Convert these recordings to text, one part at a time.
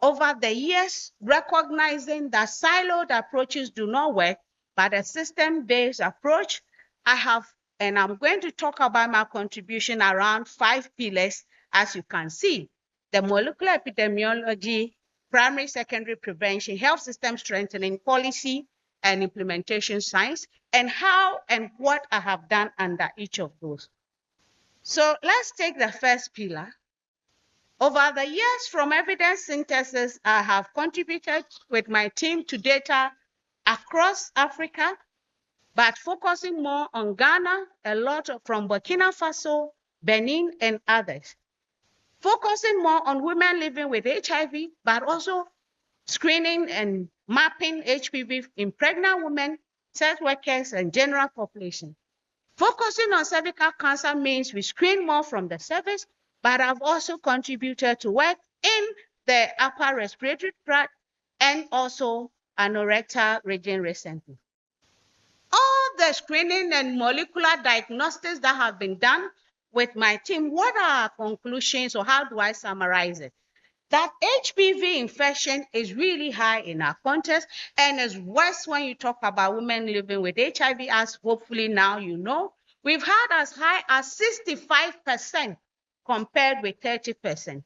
over the years, recognizing that siloed approaches do not work, but a system-based approach, and I'm going to talk about my contribution around 5 pillars, as you can see: the molecular epidemiology, primary, secondary prevention, health system strengthening, policy and implementation science, and how and what I have done under each of those. So let's take the first pillar. Over the years, from evidence synthesis, I have contributed with my team to data across Africa, but focusing more on Ghana, a lot from Burkina Faso, Benin, and others. Focusing more on women living with HIV, but also screening and mapping HPV in pregnant women, sex workers, and general population. Focusing on cervical cancer means we screen more from the cervix, but I've also contributed to work in the upper respiratory tract and also anorectal region recently. All the screening and molecular diagnostics that have been done with my team, what are our conclusions, or how do I summarize it? That HPV infection is really high in our context and is worse when you talk about women living with HIV, as hopefully now you know. We've had as high as 65% compared with 30%.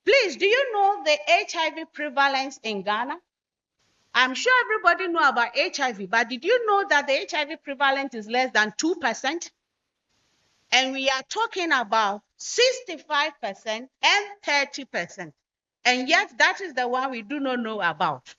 Please, do you know the HIV prevalence in Ghana? I'm sure everybody know about HIV, but did you know that the HIV prevalence is less than 2%? And we are talking about 65% and 30%. And yet that is the one we do not know about.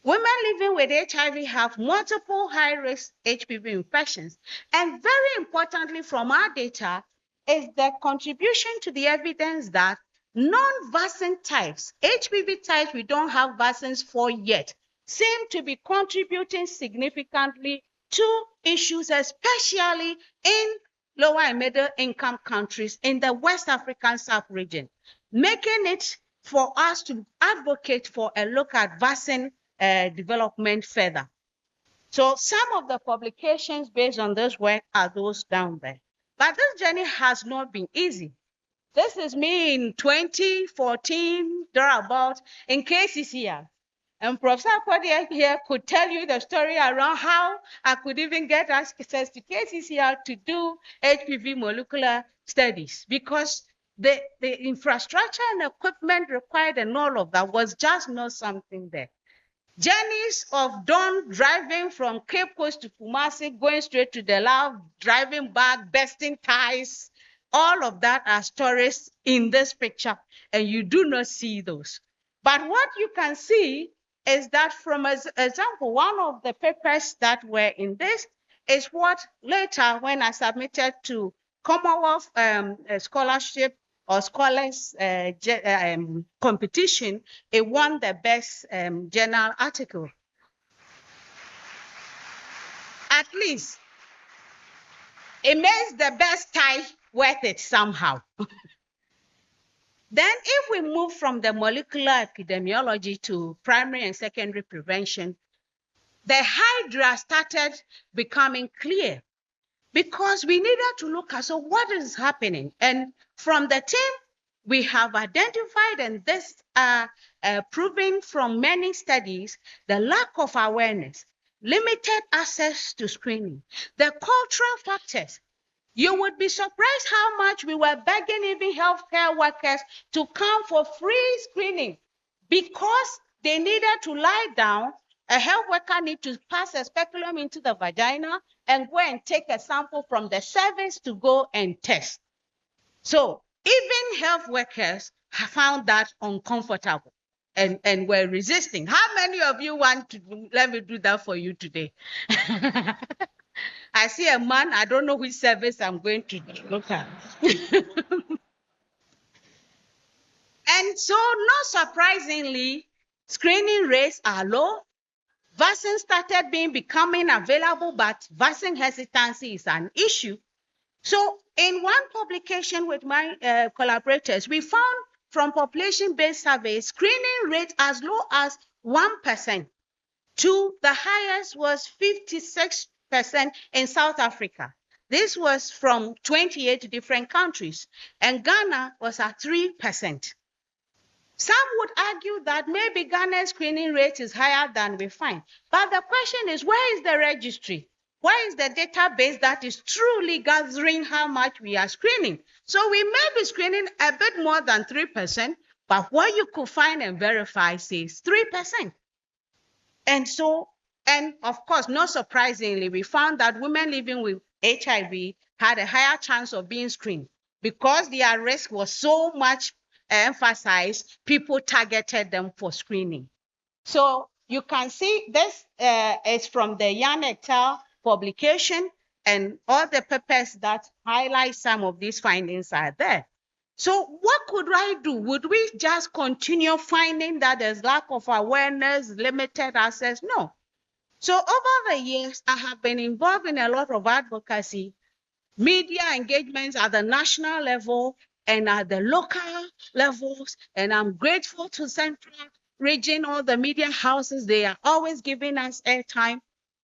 Women living with HIV have multiple high-risk HPV infections. And very importantly from our data is the contribution to the evidence that non-vaccine types, HPV types we don't have vaccines for yet, seem to be contributing significantly to issues, especially in lower and middle income countries in the West African sub-region, making it for us to advocate for a look at vaccine development further. So some of the publications based on this work are those down there. But this journey has not been easy. This is me in 2014, thereabout, in KCCR. And Prof. here could tell you the story around how I could even get access to KCCR to do HPV molecular studies, because the infrastructure and equipment required and all of that was just not something there. Journeys of dawn driving from Cape Coast to Kumasi, going straight to the lab, driving back, besting ties, all of that are stories in this picture, and you do not see those. But what you can see is that, from example, one of the papers that were in this is what later, when I submitted to Commonwealth scholarship or scholars competition, it won the best journal article. At least it makes the best tie worth it somehow. Then if we move from the molecular epidemiology to primary and secondary prevention, the hydra started becoming clear, because we needed to look at, so what is happening? And from the team, we have identified, and this proven from many studies, the lack of awareness, limited access to screening, the cultural factors. You would be surprised how much we were begging even healthcare workers to come for free screening, because they needed to lie down. A health worker needs to pass a speculum into the vagina and go and take a sample from the cervix to go and test. So even health workers have found that uncomfortable and were resisting. How many of you want to let me do that for you today? I see a man, I don't know which service I'm going to look at. And so, not surprisingly, screening rates are low. Vaccines started becoming available, but vaccine hesitancy is an issue. So in one publication with my collaborators, we found from population-based surveys, screening rate as low as 1% to the highest was 56% in South Africa. This was from 28 different countries, and Ghana was at 3%. Some would argue that maybe Ghana's screening rate is higher than we find. But the question is, where is the registry? Where is the database that is truly gathering how much we are screening? So we may be screening a bit more than 3%, but what you could find and verify says 3%. And of course, not surprisingly, we found that women living with HIV had a higher chance of being screened because their risk was so much emphasized, people targeted them for screening. So you can see this is from the Jan et al. Publication, and all the papers that highlight some of these findings are there. So what could I do? Would we just continue finding that there's lack of awareness, limited access? No. So over the years, I have been involved in a lot of advocacy, media engagements at the national level and at the local levels. And I'm grateful to Central Region, all the media houses, they are always giving us airtime.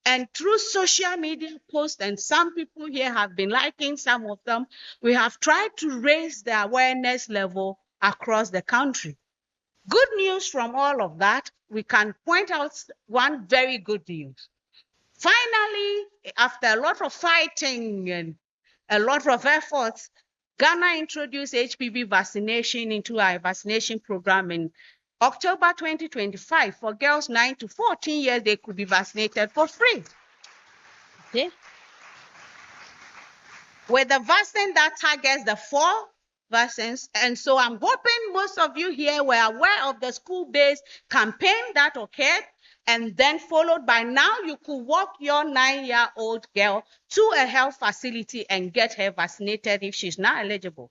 And through social media posts, and some people here have been liking some of them, we have tried to raise the awareness level across the country. Good news from all of that, we can point out one very good news. Finally, after a lot of fighting and a lot of efforts, Ghana introduced HPV vaccination into our vaccination program in October 2025. For girls 9 to 14 years, they could be vaccinated for free. Okay. With the vaccine that targets the 4 vaccines. And so I'm hoping most of you here were aware of the school-based campaign that occurred, and then followed by now you could walk your 9-year-old girl to a health facility and get her vaccinated if she's not eligible.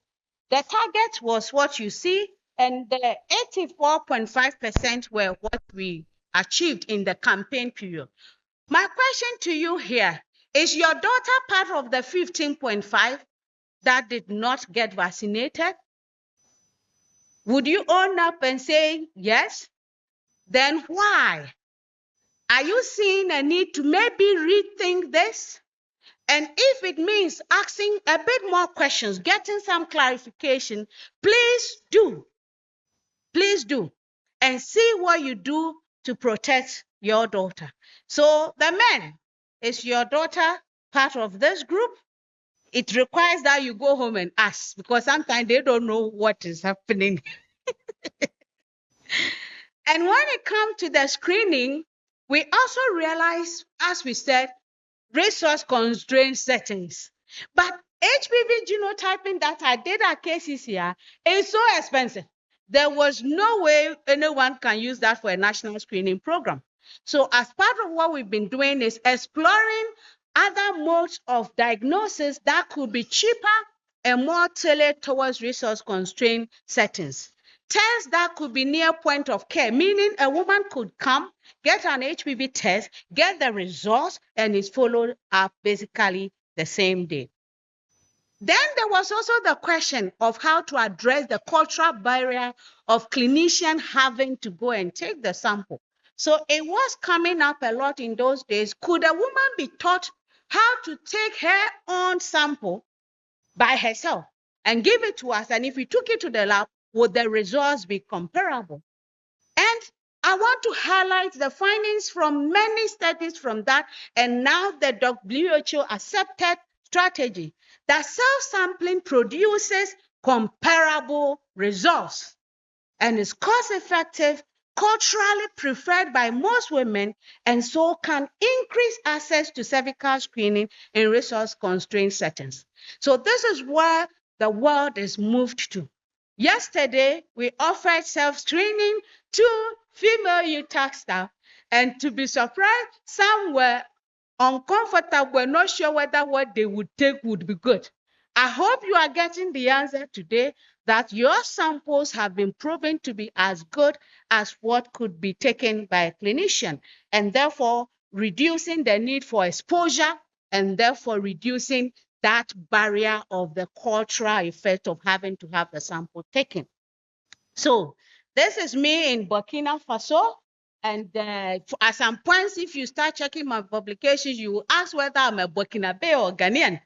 The target was what you see, and the 84.5% were what we achieved in the campaign period. My question to you here, is your daughter part of the 15.5 that did not get vaccinated? Would you own up and say yes? Then why? Are you seeing a need to maybe rethink this? And if it means asking a bit more questions, getting some clarification, please do. Please do. And see what you do to protect your daughter. So the men, is your daughter part of this group? It requires that you go home and ask, because sometimes they don't know what is happening. And when it comes to the screening, we also realize, as we said, resource constraint settings. But HPV genotyping that I did at KCCR is so expensive. There was no way anyone can use that for a national screening program. So as part of what we've been doing is exploring other modes of diagnosis that could be cheaper and more tailored towards resource constraint settings. Tests that could be near point of care, meaning a woman could come, get an HPV test, get the results, and is followed up basically the same day. Then there was also the question of how to address the cultural barrier of clinicians having to go and take the sample. So it was coming up a lot in those days. Could a woman be taught how to take her own sample by herself and give it to us? And if we took it to the lab, would the results be comparable? And I want to highlight the findings from many studies from that, and now the WHO accepted strategy that self-sampling produces comparable results and is cost-effective, culturally preferred by most women, and so can increase access to cervical screening in resource-constrained settings. So this is where the world is moved to. Yesterday, we offered self-screening to female UTAC staff, and to be surprised, some were uncomfortable, not sure whether what they would take would be good. I hope you are getting the answer today that your samples have been proven to be as good as what could be taken by a clinician, and therefore reducing the need for exposure, and therefore reducing that barrier of the cultural effect of having to have the sample taken. So this is me in Burkina Faso. And at some points, if you start checking my publications, you will ask whether I'm a Burkinabe or Ghanaian.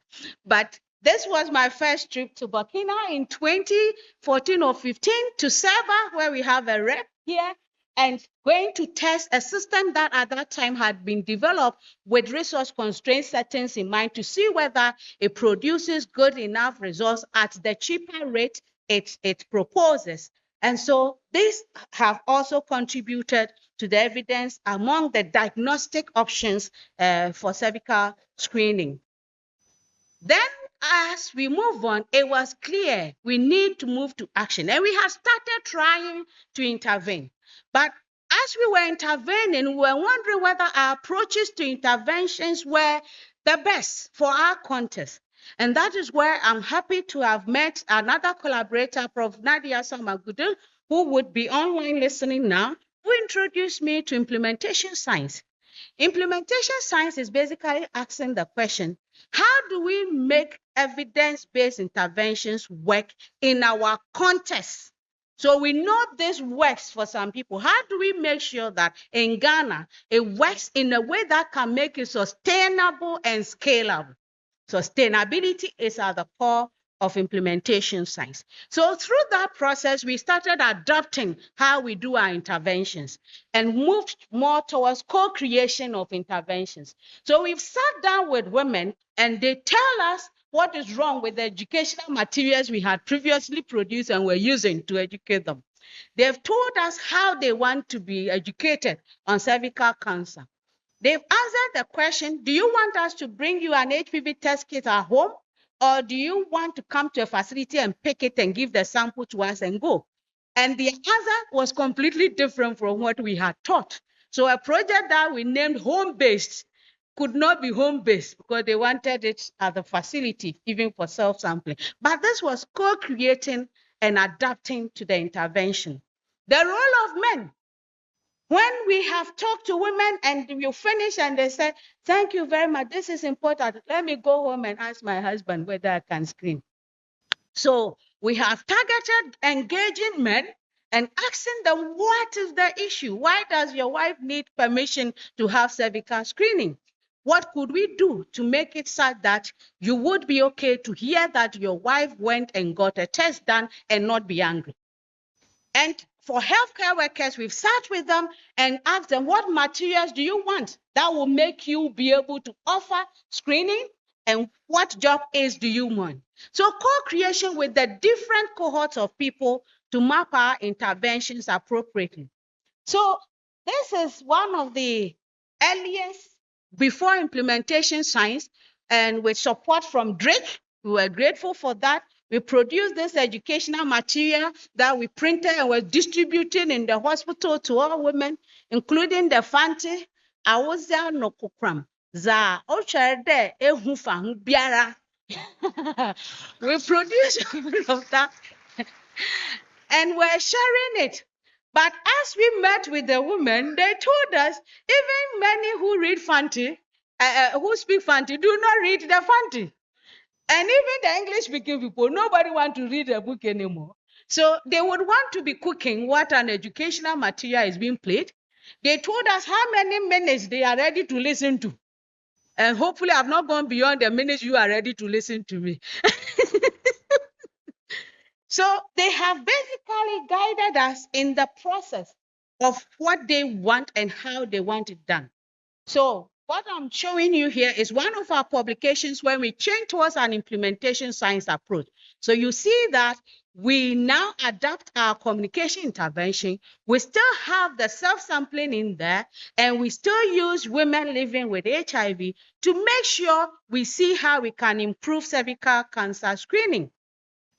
But This was my first trip to Burkina in 2014 or 15 to Seba, where we have a rep here, and going to test a system that at that time had been developed with resource constraint settings in mind to see whether it produces good enough results at the cheaper rate it proposes. And so these have also contributed to the evidence among the diagnostic options for cervical screening. Then as we move on, it was clear we need to move to action. And we have started trying to intervene. But as we were intervening, we were wondering whether our approaches to interventions were the best for our context. And that is where I'm happy to have met another collaborator, Prof. Nadia Samagudu, who would be online listening now, who introduced me to implementation science. Implementation science is basically asking the question, how do we make evidence-based interventions work in our context? So we know this works for some people. How do we make sure that in Ghana, it works in a way that can make it sustainable and scalable? Sustainability is at the core of implementation science. So through that process, we started adopting how we do our interventions and moved more towards co-creation of interventions. So we've sat down with women and they tell us what is wrong with the educational materials we had previously produced and were using to educate them. They've told us how they want to be educated on cervical cancer. They've answered the question, do you want us to bring you an HPV test kit at home? Or do you want to come to a facility and pick it and give the sample to us and go? And the answer was completely different from what we had taught. So a project that we named home-based could not be home-based because they wanted it at the facility, even for self-sampling. But this was co-creating and adapting to the intervention. The role of men. When we have talked to women and we finish and they say, thank you very much, this is important. Let me go home and ask my husband whether I can screen. So we have targeted engaging men and asking them, what is the issue? Why does your wife need permission to have cervical screening? What could we do to make it such that you would be okay to hear that your wife went and got a test done and not be angry? And for healthcare workers, we've sat with them and asked them, what materials do you want that will make you be able to offer screening? And what job aids do you want? So co-creation with the different cohorts of people to map our interventions appropriately. So this is one of the earliest before implementation science, and with support from Drake, we were grateful for that. We produced this educational material that we printed and were distributing in the hospital to all women, including the Fanti, Awozia Nokukram, Za Ocherde Ehufa Biara. We produced all of that and we're sharing it. But as we met with the women, they told us even many who read Fanti, who speak Fanti, do not read the Fanti. And even the English-speaking people, nobody want to read a book anymore. So they would want to be cooking what an educational material is being played. They told us how many minutes they are ready to listen to. And hopefully I've not gone beyond the minutes you are ready to listen to me. So they have basically guided us in the process of what they want and how they want it done. So what I'm showing you here is one of our publications when we change towards an implementation science approach. So you see that we now adapt our communication intervention. We still have the self-sampling in there, and we still use women living with HIV to make sure we see how we can improve cervical cancer screening.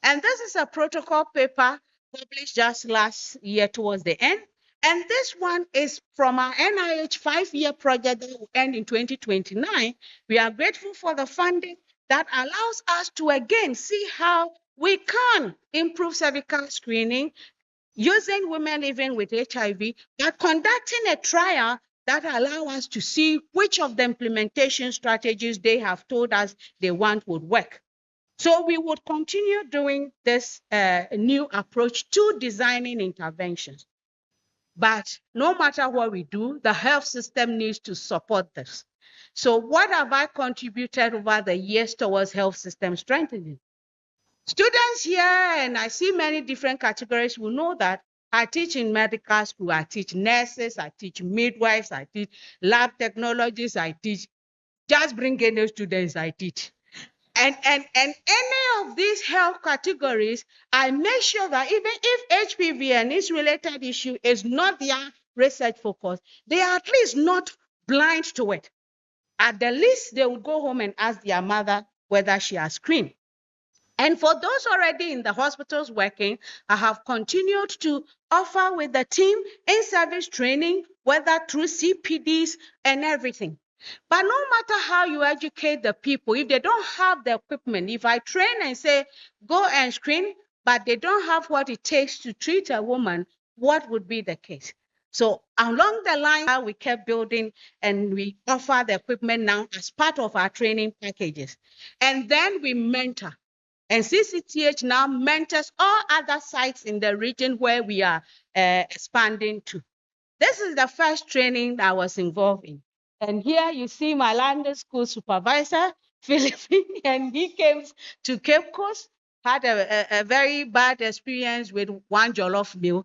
And this is a protocol paper published just last year towards the end. And this one is from our NIH 5-year project that will end in 2029. We are grateful for the funding that allows us to again see how we can improve cervical screening using women living with HIV, but conducting a trial that allows us to see which of the implementation strategies they have told us they want would work. So we would continue doing this new approach to designing interventions. But no matter what we do, the health system needs to support this. So what have I contributed over the years towards health system strengthening? Students here, and I see many different categories, will know that I teach in medical school, I teach nurses, I teach midwives, I teach lab technologists, I teach, just bring any students I teach. And any of these health categories, I make sure that even if HPV and its related issue is not their research focus, they are at least not blind to it. At the least, they will go home and ask their mother whether she has screened. And for those already in the hospitals working, I have continued to offer with the team in-service training, whether through CPDs and everything. But no matter how you educate the people, if they don't have the equipment, if I train and say, go and screen, but they don't have what it takes to treat a woman, what would be the case? So along the line, we kept building and we offer the equipment now as part of our training packages. And then we mentor. And CCTH now mentors all other sites in the region where we are expanding to. This is the first training I was involved in. And here you see my London school supervisor, Philippine, and he came to Cape Coast, had a very bad experience with one jollof meal.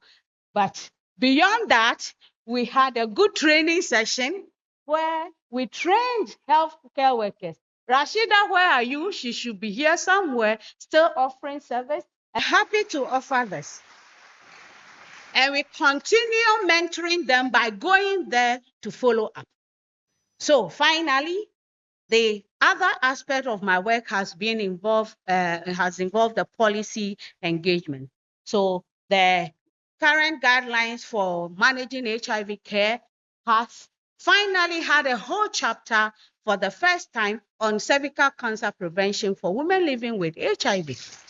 But beyond that, we had a good training session where we trained healthcare workers. Rashida, where are you? She should be here somewhere, still offering service. I'm happy to offer this. And we continue mentoring them by going there to follow up. So finally, the other aspect of my work has involved the policy engagement. So the current guidelines for managing HIV care has finally had a whole chapter for the first time on cervical cancer prevention for women living with HIV.